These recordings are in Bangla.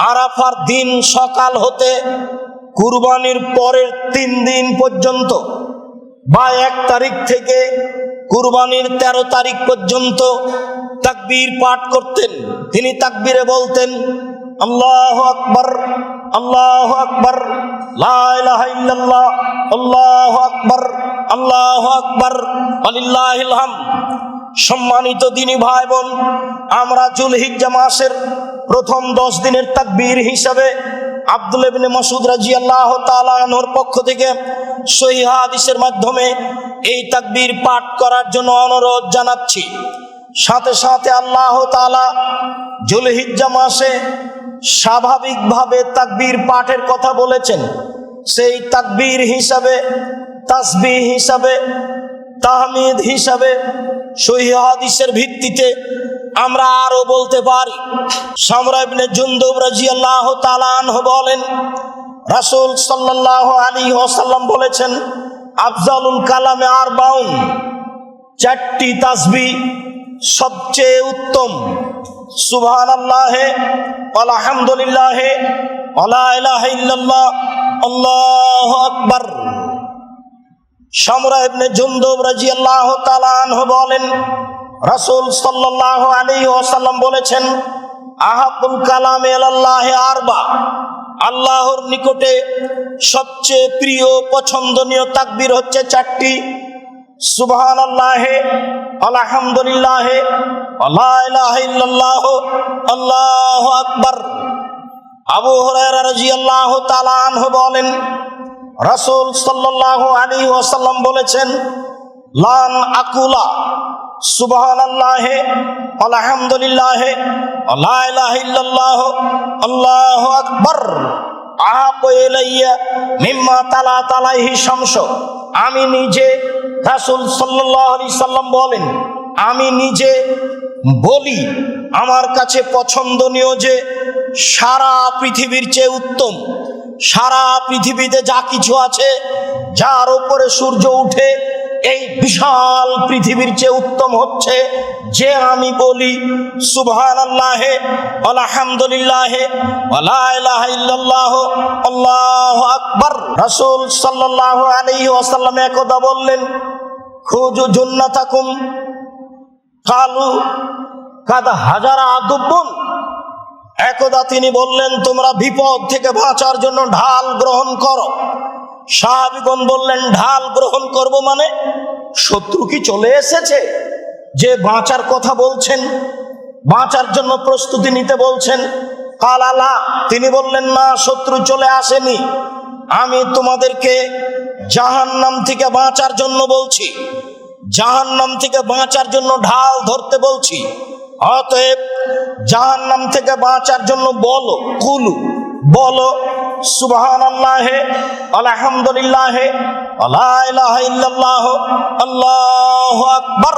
আরাফার দিন সকাল হতে কুরবানির পরের 3 দিন পর্যন্ত বা 1 তারিখ থেকে কুরবানির 13 তারিখ পর্যন্ত তাকবীর পাঠ করতেন। তিনি তাকবীরে বলতেন আল্লাহু আকবার, আল্লাহু আকবার, লা ইলাহা ইল্লাল্লাহ, আল্লাহু আকবার, আল্লাহু আকবার, ওয়ালিল্লাহিল হামদ। সম্মানিত দিনী ভাই বোন, আমরা যুলহিজ্জা মাসের প্রথম 10 দিনের তাকবীর হিসাবে আব্দুল্লাহ ইবনে মাসউদ রাদিয়াল্লাহু তাআলা আনহুর পক্ষ থেকে সহিহ হাদিসের মাধ্যমে এই তাকবীর পাঠ করার জন্য অনুরোধ জানাচ্ছি। সাথে সাথে আল্লাহ তাআলা যুলহিজ্জা মাসে স্বাভাবিকভাবে তাকবীর পাঠের কথা বলেছেন। সেই তাকবীর হিসাবে, তাসবিহ হিসাবে, তাহমিদ হিসাবে সহিহ হাদিসের ভিত্তিতে আমরা আরো বলতে পারি। সামরা ইবনে জুনদুব রাদিয়াল্লাহু তাআলা আনহু বলেন, রাসূল সাল্লাল্লাহু আলাইহি ওয়াসাল্লাম বলেছেন, আফজালুল কালামে আরবাউন, 4টি তাসবিহ সবচেয়ে উত্তম। সুবহানাল্লাহ, আলহামদুলিল্লাহ, লা ইলাহা ইল্লাল্লাহ, আল্লাহু আকবার। সামরা ইবনে জুনদুব রাদিয়াল্লাহু তাআলা আনহু বলেন, রাসূল সাল্লাল্লাহু আলাইহি ওয়াসাল্লাম বলেছেন, আহাবুল কালামে ইলাল্লাহি আরবা, আল্লাহর নিকটে সবচেয়ে প্রিয় পছন্দনীয় তাকবীর হচ্ছে 4টি। সুবহানাল্লাহ, আলহামদুলিল্লাহ, লা ইলাহা ইল্লাল্লাহ, আল্লাহু আকবার। আবু হুরায়রা রাদিয়াল্লাহু তাআলা আনহু বলেন, রাসূল সাল্লাল্লাহু আলাইহি ওয়াসাল্লাম বলেছেন, লান আকুলা সুবহানাল্লাহ, আলহামদুলিল্লাহ, লা ইলাহা ইল্লাল্লাহ, আল্লাহু আকবার আহাব্বু ইলাইয়া মিম্মা তালাত আলাইহি শামস। আমি নিজে, রাসূল সাল্লাল্লাহু আলাইহি সাল্লাম বলেন, আমি নিজে বলি আমার কাছে পছন্দনীয় যে সারা পৃথিবীর চেয়ে উত্তম, সারা পৃথিবীতে যা কিছু আছে, যার উপরে সূর্য উঠে, এই বিশাল পৃথিবীর চেয়ে উত্তম হচ্ছে যে আমি বলি সুবহানাল্লাহ, আলহামদুলিল্লাহ, লা ইলাহা ইল্লাল্লাহ, আল্লাহু আকবার। রাসূল সাল্লাল্লাহু আলাইহি ওয়াসাল্লাম একদা বললেন, খুজু জুন্নাতাকুম কালু কাদ হাজারা আদুবুন। একদা তিনি বললেন, তোমরা বিপদ থেকে বাঁচার জন্য ঢাল গ্রহণ করো। সাহাবীগণ বললেন, ঢাল গ্রহণ করব মানে? শত্রু কি চলে এসেছে যে বাঁচার কথা বলছেন, বাঁচার জন্য প্রস্তুতি নিতে বলছেন? কালালা, তিনি বললেন, না, শত্রু চলে আসেনি, আমি তোমাদেরকে জাহান্নাম থেকে বাঁচার জন্য বলছি, জাহান্নাম থেকে বাঁচার জন্য ঢাল ধরতে বলছি। অতএব জাহান্নাম থেকে বাঁচার জন্য বলো, কুলু, বলো সুবহানাল্লাহ, আলহামদুলিল্লাহ, লা ইলাহা ইল্লাল্লাহ, আল্লাহু আকবার।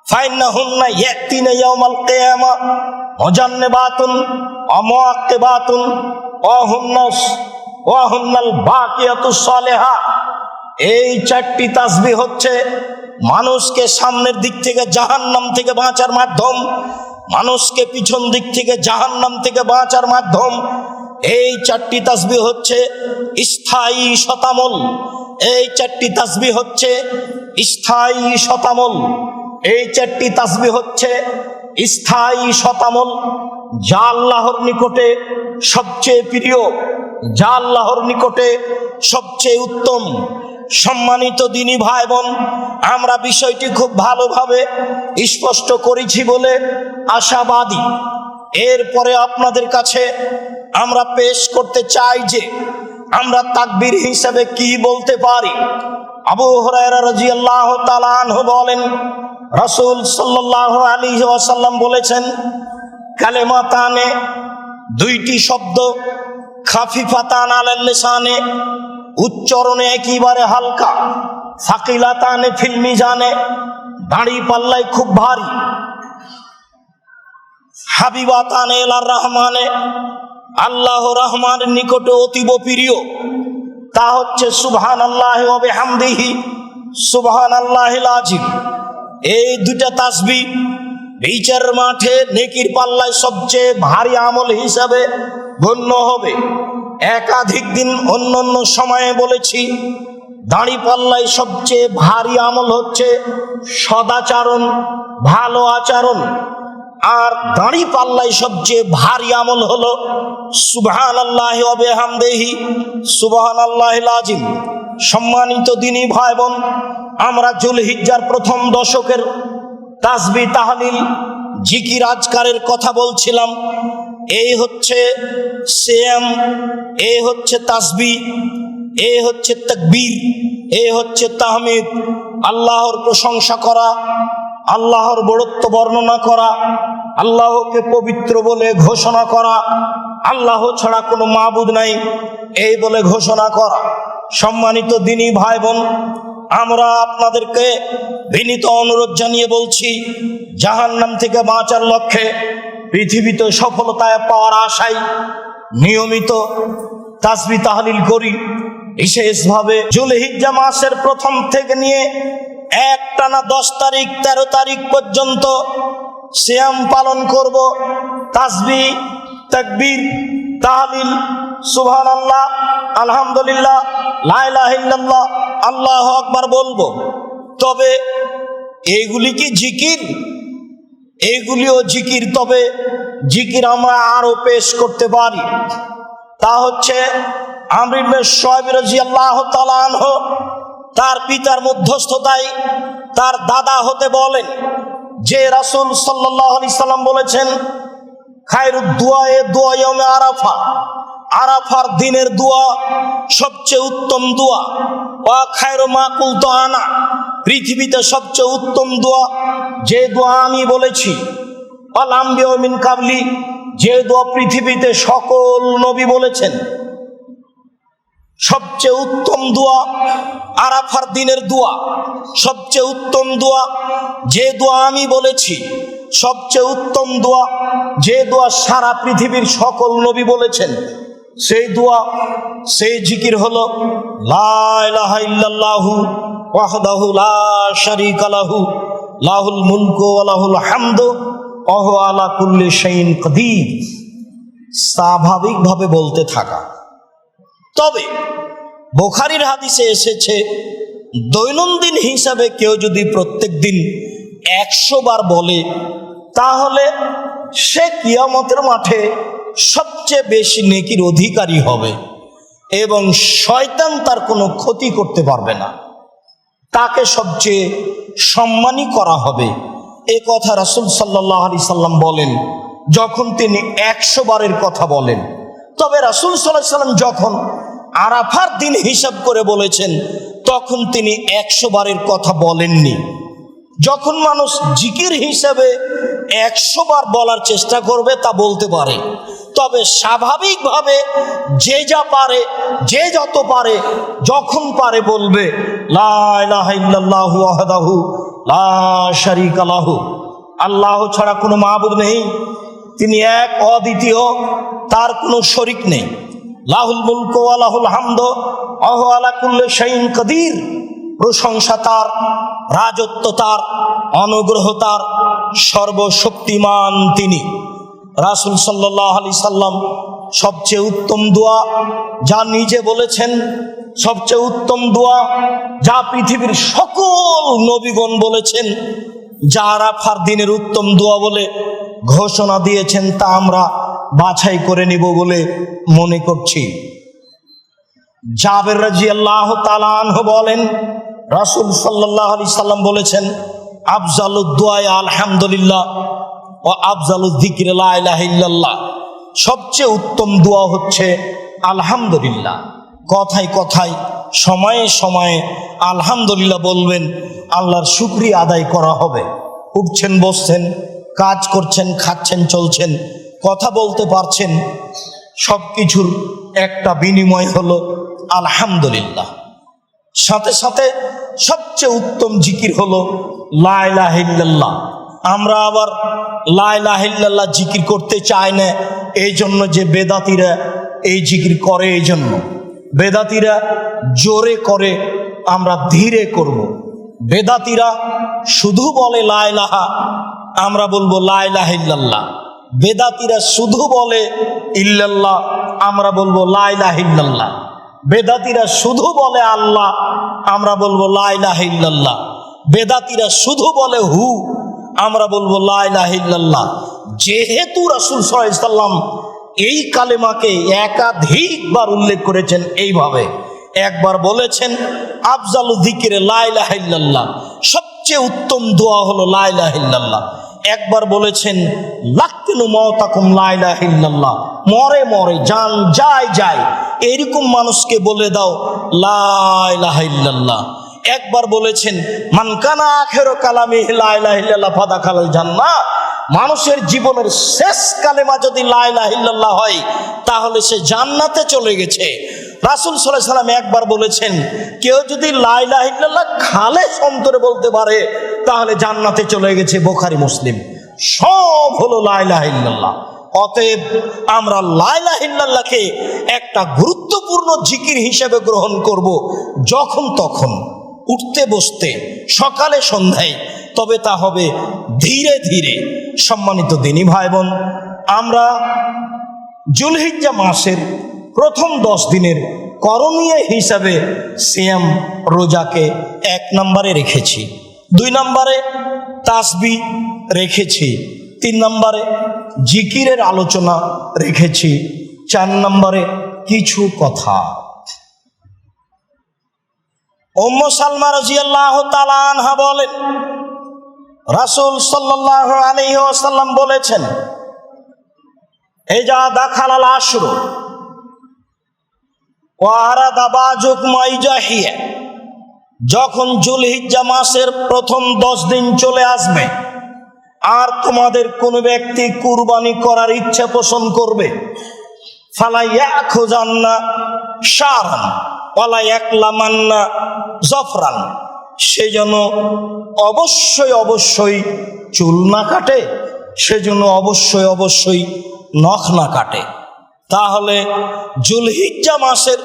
ফাইন্নাহুন্না ইয়াতিনা ইয়াউমাল কিয়ামা মুজান্নাবাতুন ওয়া মুআক্কিবাতুন ওয়া হুন্নাল বাকিয়াতুস সালিহা। এই 4টি তাসবিহ হচ্ছে মানুষকে সামনের দিক থেকে জাহান্নাম থেকে বাঁচার মাধ্যম, মানুষকে পিছন দিক থেকে জাহান্নাম থেকে বাঁচার মাধ্যম। এই 4টি তাসবিহ হচ্ছে স্থায়ী শতামল, এই 4টি তাসবিহ হচ্ছে স্থায়ী শতামল, এই 4টি তাসবিহ হচ্ছে স্থায়ী শতামল, যা আল্লাহর নিকটে সবচেয়ে প্রিয়, যা আল্লাহর নিকটে সবচেয়ে উত্তম। সম্মানিত দিনী ভাই বোন, আমরা বিষয়টি খুব ভালোভাবে স্পষ্ট করেছি বলে আশাবাদী। এরপরে আপনাদের কাছে আমরা পেশ করতে চাই যে আমরা তাকবীর হিসাবে কি বলতে পারি। আবু হুরায়রা রাদিয়াল্লাহু তাআলা আনহু বলেন, রাসূল সাল্লাল্লাহু আলাইহি ওয়াসাল্লাম বলেছেন, কালেমাতানে, 2টি শব্দ, খাফিফাতান আলাল লিসানে, উচ্চারণে একেবারে হালকা, সাকিলাতানে ফিল মিজানে, দাঁড়ি পাল্লায় খুব ভারী, হাবিবাতানে ইলার রহমানে, আল্লাহ রহমানের নিকটে অতীব প্রিয়। তা হচ্ছে সুবহানাল্লাহি ওয়া বিহামদিহি সুবহানাল্লাহিল আযীম। এই 2টা তাসবিহ বিচার মাঠে নেকির পাল্লায় সবচেয়ে ভারী আমল হিসাবে গণ্য হবে। একাধিক দিন অন্য অন্য সময়ে বলেছি, দাড়ি পাল্লায় সবচেয়ে ভারী আমল হচ্ছে সদাচরণ, ভালো আচরণ। আর দাড়ি পাল্লায় সবচেয়ে ভারী আমল হলো সুবহানাল্লাহি ওয়া বিহামদিহি সুবহানাল্লাহিল আযীম। সম্মানিত দিনী ভাই বোন, আমরা যুলহিজ্জার প্রথম দশকের তাসবিহ তাহলিল জিকির আজকারের কথা বলছিলাম। এই হচ্ছে সিয়াম, এই হচ্ছে তাসবিহ, এই হচ্ছে তাকবীর, এই হচ্ছে তাহমিদ। আল্লাহর প্রশংসা করা, আল্লাহর বড়ত্ব বর্ণনা করা, আল্লাহকে পবিত্র বলে ঘোষণা করা, আল্লাহ ছাড়া কোনো মাবুদ নাই এই বলে ঘোষণা করা। সম্মানিত দিনী ভাই বোন, আমরা আপনাদেরকে বিনীত অনুরোধ জানিয়ে বলছি, জাহান্নাম থেকে বাঁচার লক্ষ্যে পৃথিবীতে সফলতায় পাওয়ার আশায় নিয়মিত তাসবিহ তাহলিল করি। বিশেষভাবে যুলহিজ্জা মাসের প্রথম থেকে নিয়ে একটানা 10 তারিখ 13 তারিখ পর্যন্ত সিয়াম পালন করব। তাসবিহ, তাকবীর, তাহলিল, সুবহানাল্লাহ, আলহামদুলিল্লাহ, লা ইলাহা ইল্লাল্লাহ, আল্লাহু আকবার বলবো। তবে এইগুলি কি জিকির? এইগুলিও জিকির, তবে জিকির আমরা আরো পেশ করতে পারি। তা হচ্ছে আমর ইবনে শুআয়ব রাদিয়াল্লাহু তাআলা আনহু তার পিতার মধ্যস্থতায় তার দাদা হতে বলেন যে রাসূল সাল্লাল্লাহু আলাইহি সাল্লাম বলেছেন, খায়রুদ দুআয়ে দুআ ইয়াউমে আরাফা, আরাফার দিনের দোয়া সবচেয়ে উত্তম দোয়া। ওয়া খায়রু মা কুলতু আনা, পৃথিবীতে সবচেয়ে উত্তম দোয়া যে দোয়া আমি বলেছি। আল আম্বিয়া মিন কাবলি, যে দোয়া পৃথিবীতে সকল নবী বলেছেন। সবচেয়ে উত্তম দোয়া আরাফার দিনের দোয়া, সবচেয়ে উত্তম দোয়া যে দোয়া আমি বলেছি। সবচেয়ে উত্তম দোয়া যে দোয়া সারা পৃথিবীর সকল নবী বলেছেন, সেই দোয়া, সেই জিকির হলো লা ইলাহা ইল্লাল্লাহু ওয়াহদাহু লা শারীকা লাহু লাহুল মুলকু ওয়া লাহুল হামদু ওয়া হুয়া আলা কুল্লি শাইইন কাদির। স্বাভাবিকভাবে বলতে থাকা। তবে বুখারীর হাদিসে এসেছে, দৈনন্দিন হিসাবে কেউ যদি প্রত্যেক দিন 100 বার বলে, তাহলে সে কিয়ামতের মাঠে সবচেয়ে বেশি নেকির অধিকারী হবে এবং শয়তান তার কোনো ক্ষতি করতে পারবে না, তাকে সবচেয়ে সম্মানী করা হবে। এ কথা রাসূল সাল্লাল্লাহু আলাইহি সাল্লাম বলেন যখন তিনি 100 বারের কথা বলেন। তবে রাসূল সাল্লাল্লাহু আলাইহি সাল্লাম যখন আরাফার দিন হিসাব করে বলেছেন, তখন তিনি 100 বারের কথা বলেননি। যখন মানুষ জিকির হিসাবে 100 বার বলার চেষ্টা করবে তা বলতে পারে, তবে স্বাভাবিকভাবে যে যা পারে, যে যত পারে, যখন পারে বলবে লা ইলাহা ইল্লাল্লাহু ওয়াহদাহু লা শারীকা লাহু, আল্লাহ ছাড়া কোনো মাবুদ নেই, তিনি এক অদ্বিতীয়, তার কোনো শরীক নেই। লাহুল মুলকু ওয়া লাহুল হামদু ওয়া হুয়া আলা কুল্লি শাইইন কাদির, প্রশংসা তার, রাজত্ব তার, অনুগ্রহ তার, সর্বশক্তিমান তিনি। রাসূল সাল্লাল্লাহু আলাইহি সাল্লাম সবচেয়ে উত্তম দোয়া যা নিজে বলেছেন, সবচেয়ে উত্তম দোয়া যা পৃথিবীর সকল নবীগণ বলেছেন, যা আরাফার দিনের উত্তম দোয়া বলে ঘোষণা দিয়েছেন, তা আমরা বাছাই করে নিব বলে মনে করছি। জাবের রাদিয়াল্লাহু তাআলা আনহু বলেন, রাসূল সাল্লাল্লাহু আলাইহি সাল্লাম বলেছেন, আফজালুদ দুআ আলহামদুলিল্লাহ ও আফজালুয যিকরি লা ইলাহা ইল্লাল্লাহ, সবচেয়ে উত্তম দোয়া হচ্ছে আলহামদুলিল্লাহ। কথায় কথায়, সময়ে সময়ে আলহামদুলিল্লাহ বলবেন, আল্লাহর শুকরিয়া আদায় করা হবে। উঠছেন, বসছেন, কাজ করছেন, খাচ্ছেন, চলছেন, কথা বলতে পারছেন, সব কিছুর একটা বিনিময় হলো আলহামদুলিল্লাহ। সাথে সাথে সবচেয়ে উত্তম জিকির হলো লা ইলাহা ইল্লাল্লাহ। আমরা আবার লা ইলাহা ইল্লাল্লাহ জিকির করতে চাই না, এই জন্য যে বেদাতীরা এই জিকির করে, এই জন্য বেদাতীরা জোরে করে, আমরা ধীরে করব। বেদাতীরা শুধু বলে লা ইলাহা, আমরা বলবো লা ইলাহা ইল্লাল্লাহ। বেদাতীরা শুধু বলে ইল্লাল্লাহ, আমরা বলবো লা ইলাহা ইল্লাল্লাহ। বেদাতীরা শুধু বলে আল্লাহ, আমরা বলবো লা ইলাহা ইল্লাল্লাহ। বেদাতীরা শুধু বলে হু, আমরা বলবো লা ইলাহা ইল্লাল্লাহ। যেহেতু রাসূল সাল্লাল্লাহু আলাইহি সাল্লাম এই কালেমাকে একাধিকবার উল্লেখ করেছেন এইভাবে, একবার বলেছেন আফজালু যিকরি লা ইলাহা ইল্লাল্লাহ, সবচেয়ে উত্তম দোয়া হলো লা ইলাহা ইল্লাল্লাহ। একবার বলেছেন লাক্কিনু মাওতাকুম লা ইলাহা ইল্লাল্লাহ, মরে মরে জান যায় যায় এরকম মানুষকে বলে দাও লা ইলাহা ইল্লাল্লাহ। একবার বলেছেন মান কানা আখিরু কালামিহি লা ইলাহা ইল্লাল্লাহ ফাদাখালাল জান্নাহ, মানুষের জীবনের শেষ কালেমা যদি লা ইলাহা ইল্লাল্লাহ হয় তাহলে সে জান্নাতে চলে গেছে। রাসূল সাল্লাল্লাহু আলাইহি সাল্লাম একবার বলেছেন কেউ যদি লা ইলাহা ইল্লাল্লাহ খালেস অন্তরে বলতে পারে তাহলে জান্নাতে চলে গেছে। বুখারী মুসলিম সব হলো লা ইলাহা ইল্লাল্লাহ। অতএব আমরা লা ইলাহা ইল্লাল্লাহকে একটা গুরুত্বপূর্ণ জিকির হিসেবে গ্রহণ করব, যখন তখন, উঠতে বসতে, সকালে সন্ধ্যায়, তবে তা হবে ধীরে ধীরে। সম্মানিত দিনী ভাই বোন, আমরা যুলহিজ্জা মাসের প্রথম 10 দিনের করণীয় হিসাবে সিয়াম রোজাকে 1 নম্বরে রেখেছি, 2 নম্বরে তাসবিহ রেখেছি, 3 নম্বরে জিকিরের আলোচনা রেখেছি, 4 নম্বরে কিছু কথা। উম্মু সালমা রাদিয়াল্লাহু তাআলা আনহা বলেন রাসূল সাল্লাল্লাহু আলাইহি ওয়াসাল্লাম বলেছেন ইজা দাখালাল আশরু ওয়া আরাদা বাযুকুম আইজাহিয়া, যখন যুলহিজ্জা মাসের প্রথম 10 দিন চলে আসবে আর তোমাদের কোন ব্যক্তি কুরবানি করার ইচ্ছা পোষণ করবে, ফালা ইয়াখুযান্না শারান ওয়ালা ইয়াকলামান্না জফরান, সে যেন অবশ্যই অবশ্যই চুল না কাটে, সেজন্য অবশ্যই অবশ্যই নখ না কাটে। তাহলে যুলহিজ্জা মাসের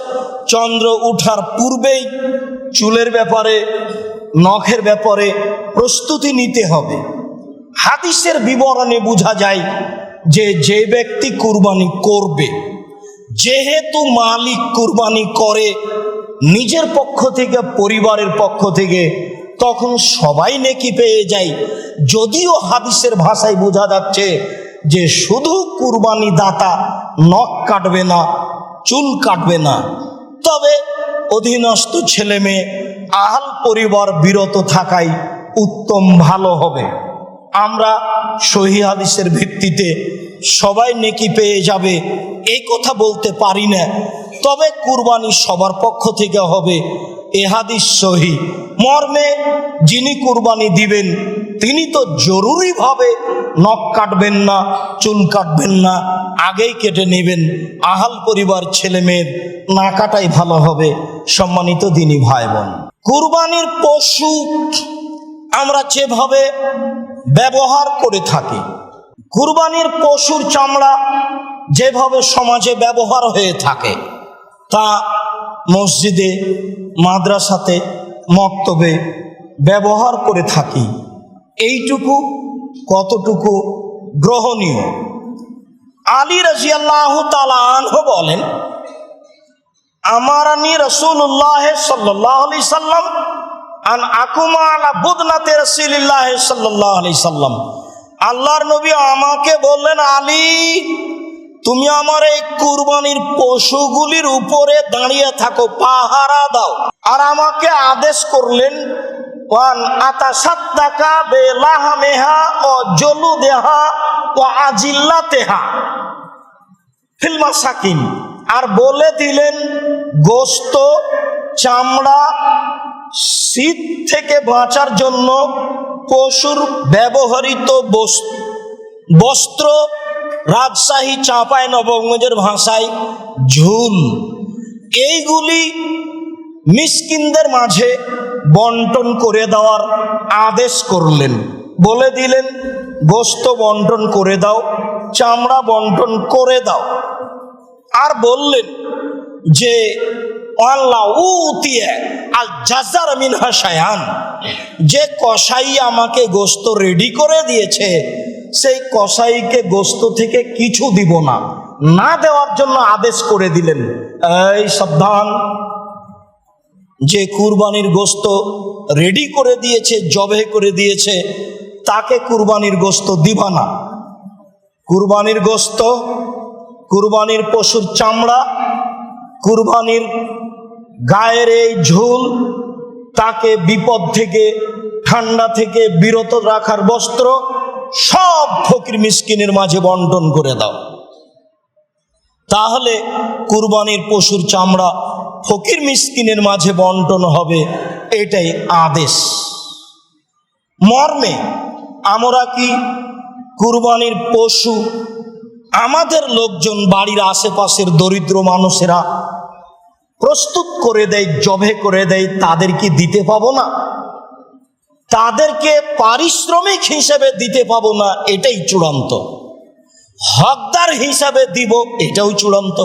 চন্দ্র উঠার পূর্বেই চুলের ব্যাপারে, নখের ব্যাপারে প্রস্তুতি নিতে হবে। হাদিসের বিবরণে বোঝা যায় যে যে ব্যক্তি কুরবানি করবে, যেহেতু মালিক কুরবানি করে নিজের পক্ষ থেকে, পরিবারের পক্ষ থেকে, তখন সবাই নেকি পেয়ে যায়। যদিও হাদিসের ভাষায় বোঝা যাচ্ছে যে শুধু কুরবানি দাতা নখ কাটবে না, চুল কাটবে না, তবে অধীনস্থ ছেলে মেয়ে, আহাল পরিবার বিরত থাকাই উত্তম, ভালো হবে। আমরা সহিহ হাদিসের ভিত্তিতে সবাই নেকি পেয়ে যাবে এই কথা বলতে পারি না, তবে কুরবানি সবার পক্ষ থেকে হবে এ হাদিস সহিহ। মর্মে যিনি কুরবানি দিবেন তিনি তো জরুরিভাবে নখ কাটবেন না, চুল কাটবেন না, আগেই কেটে নেবেন। আহাল পরিবার ছেলে মেয়ের না কাটাই ভালো হবে। সম্মানিত দিনী ভাই বোন, কুরবানির পশু আমরা যেভাবে ব্যবহার করে থাকি, কুরবানির পশুর চামড়া যেভাবে সমাজে ব্যবহার হয়ে থাকে, তা মসজিদে, মাদ্রাসাতে, মক্তবে ব্যবহার করে থাকি, এইটুকু কতটুকু গ্রহণীয়? আলী রাদিয়াল্লাহু তাআলা আনহু বলেন আমারানি রাসূলুল্লাহ সাল্লাল্লাহু আলাইহি সাল্লাম আন আকুমা আলা বুদনাতি রাসূলিল্লাহ সাল্লাল্লাহু আলাইহি সাল্লাম, আল্লাহর নবী আমাকে বললেন আলী তুমি আমার এই কুরবানির পশুগুলির উপরে দাঁড়িয়ে থাকো, পাহারা দাও। আর আমাকে আদেশ করলেন ওয়ান আতাসাদ্দাকা বিলাহমিহা ও জলুদেহা ও আজিল্লাতেহা ফিল মাসাকিন, আর বলে দিলেন গোশত, চামড়া, শীত থেকে বাঁচার জন্য পশুর ব্যবহৃত বস্ত্র, রাজশাহী চাঁপাই নবগঞ্জের ভাষায় ঝুল, এইগুলি মিসকিনদের মাঝে বন্টন করে দেওয়ার আদেশ করলেন। বলে দিলেন গোশত বন্টন করে দাও, চামড়া বন্টন করে দাও। আর বললেন যে আল্লাহ উতিয়া আল জাযার মিনহা শায়ান, যে কসাই আমাকে গোশত রেডি করে দিয়েছে সেই কসাইকে গোশত থেকে কিছু দিব না, না দেওয়ার জন্য আদেশ করে দিলেন, এই সাবধান, যে কুরবানির গোশত রেডি করে দিয়েছে, জবে করে দিয়েছে, তাকে কুরবানির গোশত দিবা না। কুরবানির গোশত, কুরবানির পশুর চামড়া, কুরবানির গায়ের এই ঝুল, তাকে বিপদ থেকে ঠান্ডা থেকে বিরত রাখার বস্ত্র সব ফকির মিসকিনের মাঝে বন্টন করে দাও। তাহলে কুরবানির পশুর চামড়া ফকির মিসকিনের মাঝে বন্টন হবে, এটাই আদেশ। মর্মে আমরা কি কুরবানির পশু আমাদের লোকজন, বাড়ির আশেপাশের দরিদ্র মানুষেরা প্রস্তুত করে দেয়, জবে করে দেয়, তাদের কি দিতে পাবো না? তাদেরকে পারিশ্রমিক হিসেবে দিতে পাবো না, এটাই চূড়ান্ত। হকদার হিসাবে দিব, এটাও চূড়ান্ত।